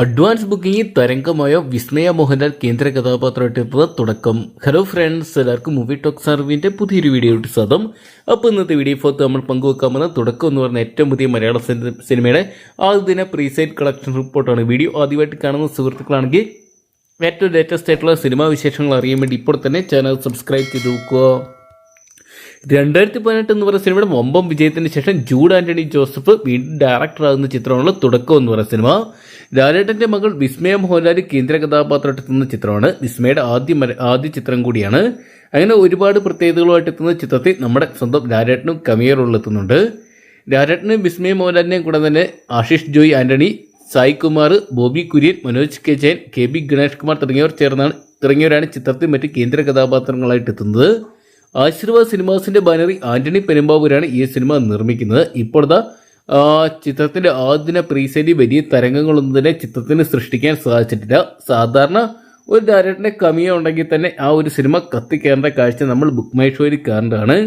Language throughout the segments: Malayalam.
അഡ്വാൻസ് ബുക്കിംഗ് തരംഗമായ വിസ്മയ മോഹൻലാൽ കേന്ദ്ര കഥാപാത്രമായിട്ടുള്ള തുടക്കം. ഹലോ ഫ്രണ്ട്സ്, എല്ലാവർക്കും മൂവി ടോക്സ് അറിവിൻ്റെ പുതിയൊരു വീഡിയോയിട്ട് സ്വാഗതം. അപ്പോൾ ഇന്നത്തെ വീഡിയോ ഫോർത്ത് നമ്മൾ പങ്കുവെക്കാമെന്ന തുടക്കം എന്ന് പറഞ്ഞ ഏറ്റവും പുതിയ മലയാള സിനിമയുടെ ആദ്യദിന പ്രീസൈഡ് കളക്ഷൻ റിപ്പോർട്ടാണ്. വീഡിയോ ആദ്യമായിട്ട് കാണുന്ന സുഹൃത്തുക്കളാണെങ്കിൽ ഏറ്റവും ലേറ്റസ്റ്റ് ആയിട്ടുള്ള സിനിമാ വിശേഷങ്ങൾ അറിയാൻ വേണ്ടി ഇപ്പോൾ തന്നെ ചാനൽ സബ്സ്ക്രൈബ് ചെയ്ത് നോക്കുക. 2018 എന്ന് പറയുന്ന സിനിമയുടെ വമ്പം വിജയത്തിന് ശേഷം ജൂഡ് ആന്റണി ജോസഫ് വീണ്ടും ഡയറക്ടറാകുന്ന ചിത്രമാണ് തുടക്കം എന്ന് പറയുന്ന സിനിമ. ലാലേട്ടന്റെ മകൾ വിസ്മയ മോഹൻലാൽ കേന്ദ്ര കഥാപാത്രമായിട്ടെത്തുന്ന ചിത്രമാണ്. വിസ്മയുടെ ആദ്യ ചിത്രം കൂടിയാണ്. അങ്ങനെ ഒരുപാട് പ്രത്യേകതകളുമായിട്ട് എത്തുന്ന ചിത്രത്തിൽ നമ്മുടെ സ്വന്തം ലാലേട്ടനും കമിയോ റോളിൽ എത്തുന്നുണ്ട്. ലാലേട്ടനും വിസ്മയ മോഹൻലാലിനെയും കൂടെ തന്നെ Ashish Joy Antony, Sai Kumar, Bobby Kurian, Manoj K Jayan, K B Ganesh Kumar തുടങ്ങിയവരാണ് ചിത്രത്തിൽ മറ്റ് കേന്ദ്ര കഥാപാത്രങ്ങളായിട്ട് എത്തുന്നത്. ആശീർവാദ് സിനിമാസിന്റെ ബാനറിൽ ആന്റണി പെരുമ്പാവൂരാണ് ഈ സിനിമ നിർമ്മിക്കുന്നത്. ഇപ്പോഴത്തെ ചിത്രത്തിന്റെ ആദ്യ പ്രീസെയിൽ വലിയ തരംഗങ്ങളൊന്നും തന്നെ ചിത്രത്തിന് സൃഷ്ടിക്കാൻ സാധിച്ചിട്ടില്ല. സാധാരണ ഒരു ഡയറക്ടറിന്റെ കമിയോ ഉണ്ടെങ്കിൽ തന്നെ ആ ഒരു സിനിമ കത്തിക്കയറേണ്ട കാഴ്ച നമ്മൾ ബുക്ക് മൈ ഷോയിൽ കാണേണ്ടതാണ്.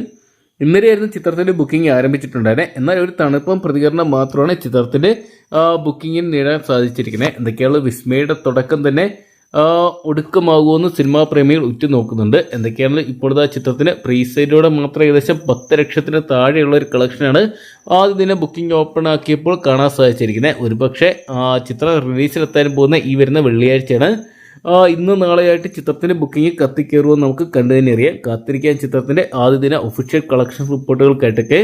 ഇന്നലെയായിരുന്നു ചിത്രത്തിന്റെ ബുക്കിംഗ് ആരംഭിച്ചിട്ടുണ്ടായിരുന്നത്. എന്നാൽ ഒരു തണുപ്പം പ്രതികരണം മാത്രമാണ് ചിത്രത്തിന്റെ ബുക്കിങ്ങിന് നേടാൻ സാധിച്ചിരിക്കുന്നത്. എന്തൊക്കെയാണ് വിസ്മയുടെ തുടക്കം തന്നെ ഒടുക്കമാകുമെന്ന് സിനിമാ പ്രേമികൾ ഉറ്റുനോക്കുന്നുണ്ട്. എന്തൊക്കെയാണ് ഇപ്പോഴത്തെ ചിത്രത്തിന് പ്രീസൈഡിലൂടെ മാത്രം ഏകദേശം 10 ലക്ഷത്തിന് താഴെയുള്ള ഒരു കളക്ഷനാണ് ആദ്യ ദിനം ബുക്കിംഗ് ഓപ്പൺ ആക്കിയപ്പോൾ കാണാൻ സാധിച്ചിരിക്കുന്നത്. ഒരുപക്ഷെ ചിത്രം റിലീസിലെത്താൻ പോകുന്ന ഈ വരുന്ന വെള്ളിയാഴ്ചയാണ്. ഇന്ന് നാളെയായിട്ട് ചിത്രത്തിന്റെ ബുക്കിംഗ് കത്തിക്കയറുമെന്ന് നമുക്ക് കണ്ടു തന്നെ അറിയാം. കാത്തിരിക്കാൻ ചിത്രത്തിന്റെ ആദ്യ ദിന ഒഫീഷ്യൽ കളക്ഷൻ റിപ്പോർട്ടുകൾക്കായിട്ടൊക്കെ.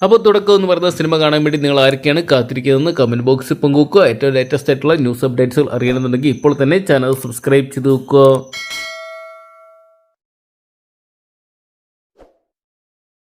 അപ്പോൾ തുടക്കം എന്ന് പറയുന്ന സിനിമ കാണാൻ വേണ്ടി നിങ്ങൾ ആരൊക്കെയാണ് കാത്തിരിക്കുന്നതെന്ന് കമൻറ്റ് ബോക്സിൽ പങ്കുവെക്കുക. ഏറ്റവും ലേറ്റസ്റ്റ് ആയിട്ടുള്ള ന്യൂസ് അപ്ഡേറ്റ്സുകൾ അറിയണമെന്നുണ്ടെങ്കിൽ ഇപ്പോൾ തന്നെ ചാനൽ സബ്സ്ക്രൈബ് ചെയ്ത് വെക്കുക.